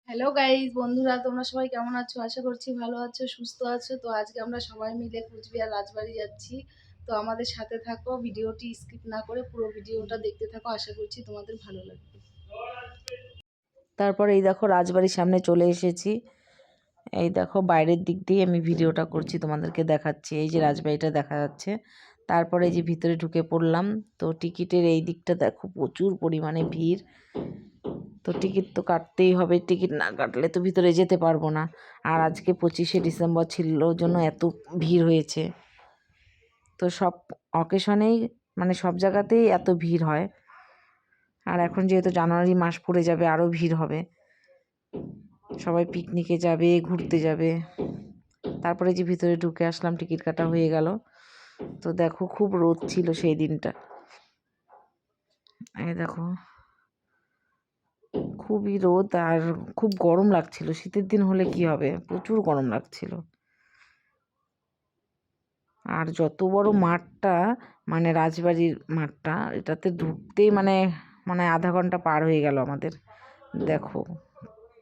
Hello guys, বন্ধুরা তোমরা সবাই কেমন আছো? আশা করছি ভালো আছো, সুস্থ আছো। তো আজকে আমরা সবাই মিলে কুচবিহার রাজবাড়ি যাচ্ছি। তো আমাদের সাথে থাকো, ভিডিওটি স্কিপ না করে পুরো ভিডিওটা দেখতে থাকো। আশা করছি তোমাদের ভালো লাগবে। তারপর এই দেখো রাজবাড়ির সামনে চলে এসেছি। এই দেখো বাইরের দিক দিয়ে আমি ভিডিওটা করছি, তোমাদেরকে দেখাচ্ছি। এই যে রাজবাড়িটা দেখা যাচ্ছে। তারপরে এই যে ভিতরে ঢুকে পড়লাম। তো টিকিটের এই দিকটা দেখো প্রচুর পরিমাণে ভিড়। তো টিকিট তো কাটতেই হবে, টিকিট না কাটলে তো ভিতরে যেতে পারবো না। আর আজকে 25শে ডিসেম্বর ছিল জন্য এত ভিড় হয়েছে। তো সব অকেশনেই মানে সব জায়গাতেই এত ভিড় হয়। আর এখন যেহেতু জানুয়ারি মাস পড়ে যাবে, আরও ভিড় হবে। সবাই পিকনিকে যাবে, ঘুরতে যাবে। তারপরে যে ভিতরে ঢুকে আসলাম, টিকিট কাটা হয়ে গেল। তো দেখো খুব রোদ ছিল সেই দিনটা। এই দেখো খুবই রোদ আর খুব গরম লাগছিল। শীতের দিন হলে কি হবে, প্রচুর গরম লাগছিল। আর যত বড় মাঠটা, মানে রাজবাড়ির মাঠটা, এটাতে ঢুকতেই মানে মানে আধা ঘন্টা পার হয়ে গেল আমাদের। দেখো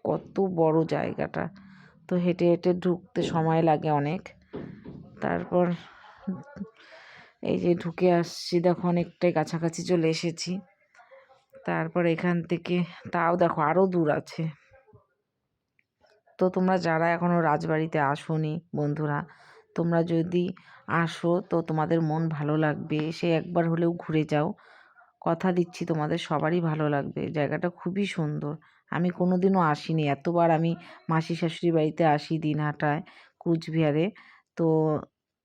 কত বড় জায়গাটা। তো হেঁটে হেঁটে ঢুকতে সময় লাগে অনেক। তারপর এই যে ঢুকে আসছি, দেখো অনেকটাই কাছাকাছি চলে এসেছি। তারপর এখান থেকে তাও দেখো আরও দূর আছে। তো তোমরা যারা এখনও রাজবাড়িতে আসোনি বন্ধুরা, তোমরা যদি আসো তো তোমাদের মন ভালো লাগবে। এসে একবার হলেও ঘুরে যাও। কথা দিচ্ছি তোমাদের সবারই ভালো লাগবে। জায়গাটা খুবই সুন্দর। আমি কোনো দিনও আসিনি। এতবার আমি মাসি শাশুড়ি বাড়িতে আসি দিনহাটায়, কুচবিহারে। তো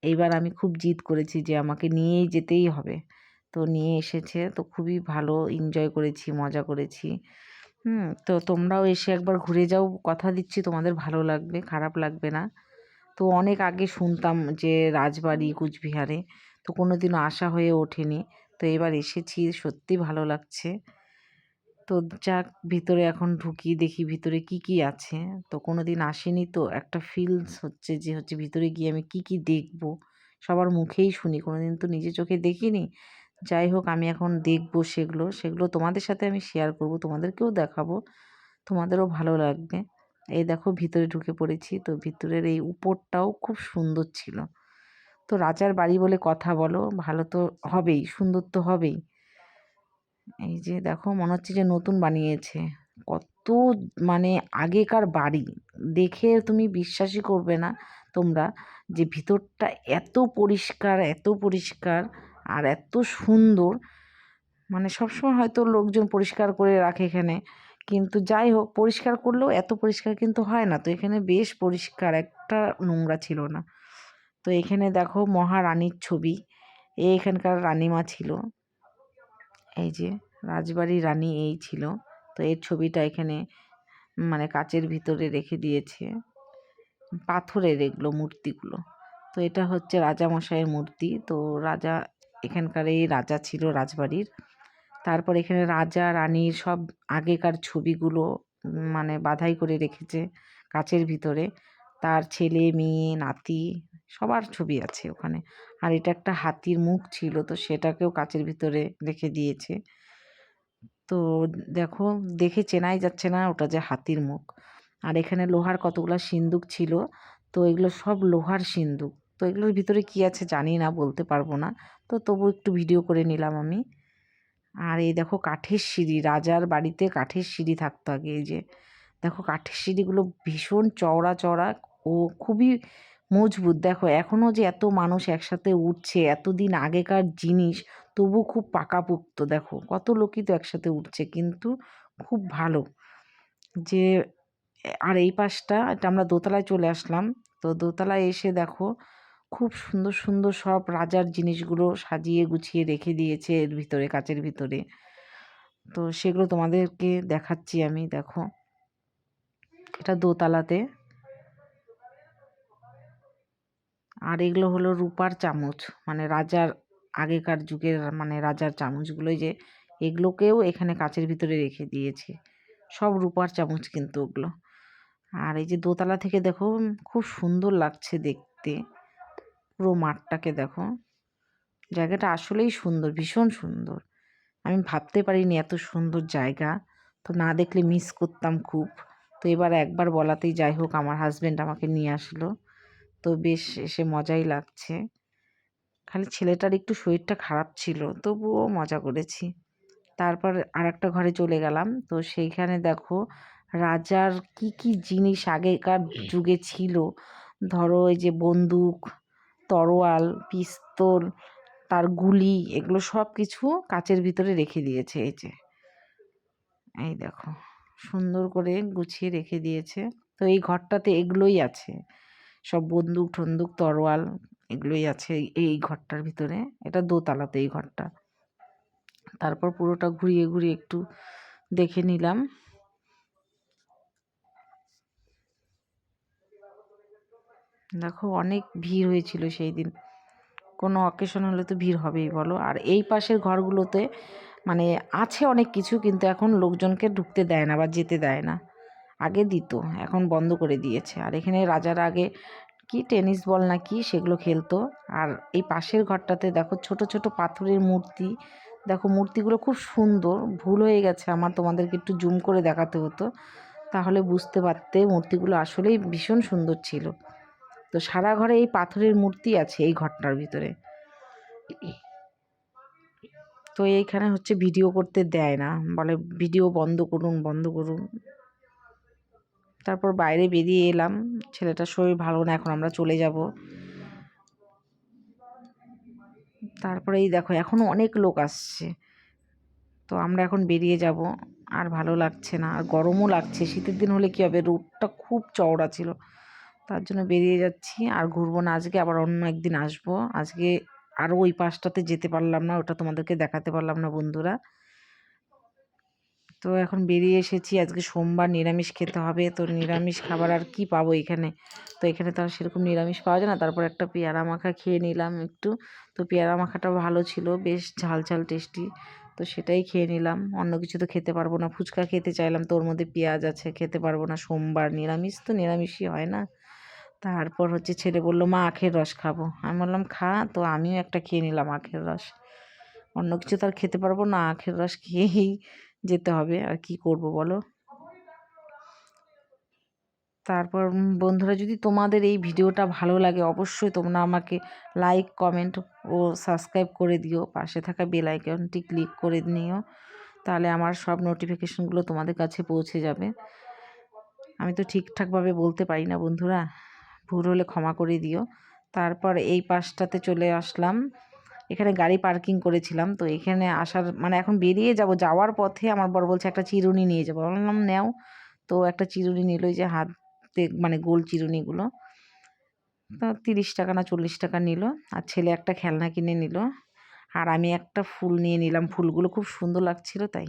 এইবার আমি খুব জিদ করেছি যে আমাকে নিয়েই যেতেই হবে। তো নিয়ে এসেছে। তো খুবই ভালো এনজয় করেছি, মজা করেছি। তো তোমরাও এসে একবার ঘুরে যাও। কথা দিচ্ছি তোমাদের ভালো লাগবে, খারাপ লাগবে না। তো অনেক আগে শুনতাম যে রাজবাড়ি কুচবিহারে, তো কোনো দিনও আসা হয়ে ওঠেনি। তো এবার এসেছি, সত্যি ভালো লাগছে। তো যাক, ভিতরে এখন ঢুকি, দেখি ভিতরে কি কি আছে। তো কোনো দিন আসেনি, তো একটা ফিলস হচ্ছে যে ভিতরে গিয়ে আমি কি কি দেখব। সবার মুখেই শুনি, কোনো দিন তো নিজে চোখে দেখিনি। যাই হোক, আমি এখন দেখব সেগুলো সেগুলো তোমাদের সাথে আমি শেয়ার করব, তোমাদেরকেও দেখাবো, তোমাদেরও ভালো লাগবে। এই দেখো ভিতরে ঢুকে পড়েছি। তো ভিতরের এই উপরটাও খুব সুন্দর ছিল। তো রাজার বাড়ি বলে কথা, বলো, ভালো তো হবেই, সুন্দর তো হবেই। এই যে দেখো মনে হচ্ছে যে নতুন বানিয়েছে। কত মানে আগেকার বাড়ি, দেখে তুমি বিশ্বাসই করবে না তোমরা যে ভিতরটা এত পরিষ্কার, এত পরিষ্কার আর এত সুন্দর। মানে সবসময় হয়তো লোকজন পরিষ্কার করে রাখে এখানে, কিন্তু যাই হোক, পরিষ্কার করলেও এত পরিষ্কার কিন্তু হয় না। তো এখানে বেশ পরিষ্কার, একটা নোংরা ছিল না। তো এখানে দেখো মহারানীর ছবি। এখানকার রানীমা ছিল। এই যে রাজবাড়ির রানী এই ছিল। তো এর ছবিটা এখানে মানে কাচের ভিতরে রেখে দিয়েছে, পাথরের এগুলো মূর্তিগুলো। তো এটা হচ্ছে রাজামশাইয়ের মূর্তি। তো রাজা, এখানকার এই রাজা ছিল রাজবাড়ির। তারপর এখানে রাজা রানীর সব আগেকার ছবিগুলো মানে বাঁধাই করে রেখেছে কাচের ভিতরে। তার ছেলে মেয়ে নাতি সবার ছবি আছে ওখানে। আর এটা একটা হাতির মুখ ছিল, তো সেটাকেও কাচের ভিতরে রেখে দিয়েছে। তো দেখো, দেখে চেনাই যাচ্ছে না ওটা যে হাতির মুখ। আর এখানে লোহার কতগুলো সিন্দুক ছিল। তো এগুলো সব লোহার সিন্দুক। তো এগুলোর ভিতরে কি আছে জানি না, বলতে পারবো না। তো তবু একটু ভিডিও করে নিলাম আমি। আর এই দেখো কাঠের সিঁড়ি, রাজার বাড়িতে কাঠের সিঁড়ি থাকতো আগে। এই যে দেখো কাঠের সিঁড়িগুলো ভীষণ চওড়া চওড়া ও খুবই মজবুত। দেখো এখনও যে এত মানুষ একসাথে উঠছে, এতদিন আগেকার জিনিস, তবু খুব পাকাপোক্ত। দেখো কত লোকই তো একসাথে উঠছে, কিন্তু খুব ভালো যে। আর এই পাশটা, এটা আমরা দোতলায় চলে আসলাম। তো দোতলায় এসে দেখো খুব সুন্দর সুন্দর সব রাজার জিনিসগুলো সাজিয়ে গুছিয়ে রেখে দিয়েছে এর ভিতরে, কাচের ভিতরে। তো সেগুলো তোমাদেরকে দেখাচ্ছি আমি। দেখো এটা দোতলাতে। আর এগুলো হলো রূপার চামচ, মানে রাজার আগেকার যুগের মানে রাজার চামচগুলো। যে এগুলোকেও এখানে কাচের ভিতরে রেখে দিয়েছে, সব রূপার চামচ কিন্তু ওগুলো। আর এই যে দোতলা থেকে দেখো খুব সুন্দর লাগছে দেখতে। পুরো মাঠটাকে দেখো, জায়গাটা আসলেই সুন্দর, ভীষণ সুন্দর। আমি ভাবতে পারিনি এত সুন্দর জায়গা। তো না দেখলে মিস করতাম খুব। তো এবার একবার বলাতেই যাই হোক আমার হাজব্যান্ড আমাকে নিয়ে আসলো। তো বেশ এসে মজাই লাগছে। খালি ছেলেটার একটু শরীরটা খারাপ ছিল, তবুও মজা করেছি। তারপর আরেকটা ঘরে চলে গেলাম। তো সেইখানে দেখো রাজার কি কি জিনিস আগেকার যুগে ছিল। ধরো এই যে বন্দুক, তরোয়াল, পিস্তল, তার গুলি, এগুলো সব কিছু কাচের ভিতরে রেখে দিয়েছে। এই দেখো সুন্দর করে গুছিয়ে রেখে দিয়েছে। তো এই ঘরটাতে এগুলোই আছে, সব বন্দুক ঠন্দুক তরোয়াল এগুলোই আছে এই ঘরটার ভিতরে। এটা দোতলাতে এই ঘরটা। তারপর পুরোটা ঘুরিয়ে ঘুরিয়ে একটু দেখে নিলাম। দেখো অনেক ভিড় হয়েছিল সেই দিন। কোনো অকেশন হলে তো ভিড় হবেই বলো। আর এই পাশের ঘরগুলোতে মানে আছে অনেক কিছু, কিন্তু এখন লোকজনকে ঢুকতে দেয় না বা যেতে দেয় না। আগে দিত, এখন বন্ধ করে দিয়েছে। আর এখানে রাজারা আগে কি টেনিস বল না কি সেগুলো খেলতো। আর এই পাশের ঘরটাতে দেখো ছোট ছোট পাথরের মূর্তি। দেখো মূর্তিগুলো খুব সুন্দর। ভুল হয়ে গেছে আমার, তোমাদেরকে একটু জুম করে দেখাতে হতো, তাহলে বুঝতে পারতে মূর্তিগুলো আসলেই ভীষণ সুন্দর ছিল। তো সারা ঘরে এই পাথরের মূর্তি আছে এই ঘরটার ভিতরে। তো এইখানে হচ্ছে ভিডিও করতে দেয় না, বলে ভিডিও বন্ধ করুন বন্ধ করুন। তারপর বাইরে বেরিয়ে এলাম, ছেলেটার শরীর ভালো না, এখন আমরা চলে যাব। তারপরে এই দেখো এখনো অনেক লোক আসছে। তো আমরা এখন বেরিয়ে যাব। আর ভালো লাগছে না, আর গরমও লাগছে। শীতের দিন হলে কী হবে, রোদটা খুব চওড়া ছিল, তার জন্য বেরিয়ে যাচ্ছি। আর ঘুরবো না আজকে, আবার অন্য একদিন আসবো। আজকে আরও ওই পাশটাতে যেতে পারলাম না, ওটা তোমাদেরকে দেখাতে পারলাম না বন্ধুরা। তো এখন বেরিয়ে এসেছি। আজকে সোমবার, নিরামিষ খেতে হবে। তো নিরামিষ খাবার আর কি পাবো এখানে, তো এখানে তো আর সেরকম নিরামিষ পাওয়া যায় না। তারপর একটা পেয়ারা মাখা খেয়ে নিলাম একটু। তো পেয়ারা মাখাটা ভালো ছিল, বেশ ঝাল ঝাল টেস্টি। তো সেটাই খেয়ে নিলাম, অন্য কিছু তো খেতে পারবো না। ফুচকা খেতে চাইলাম, তো ওর মধ্যে পেঁয়াজ আছে, খেতে পারবো না। সোমবার নিরামিষ তো নিরামিষই হয় না। তারপর হচ্ছে ছেলে বললো মা আখের রস খাবো, আমি বললাম খা। তো আমিও একটা খেয়ে নিলাম আখের রস। অন্য কিছু তো আর খেতে পারবো না, আখের রস খেয়েই যেতে হবে, আর কি করব বলো। তারপর বন্ধুরা, যদি তোমাদের এই ভিডিওটা ভালো লাগে অবশ্যই তোমরা আমাকে লাইক কমেন্ট ও সাবস্ক্রাইব করে দিও। পাশে থাকা বেল আইকনটি ক্লিক করে নিও, তাহলে আমার সব নোটিফিকেশনগুলো তোমাদের কাছে পৌঁছে যাবে। আমি তো ঠিকঠাকভাবে বলতে পারি না বন্ধুরা, ভুল হলে ক্ষমা করে দিও। তারপর এই পাশটাতে চলে আসলাম, এখানে গাড়ি পার্কিং করেছিলাম। তো এখানে আসার মানে এখন বেরিয়ে যাব, যাওয়ার পথে আমার বর বলছে একটা চিরুনি নিয়ে যাবো। বললাম নেও। তো একটা চিরুনি নিল, যে হাতে মানে গোল চিরুনিগুলো। তো 30 টাকা না 40 টাকা নিল। আর ছেলে একটা খেলনা কিনে নিল, আর আমি একটা ফুল নিয়ে নিলাম। ফুলগুলো খুব সুন্দর লাগছিল তাই।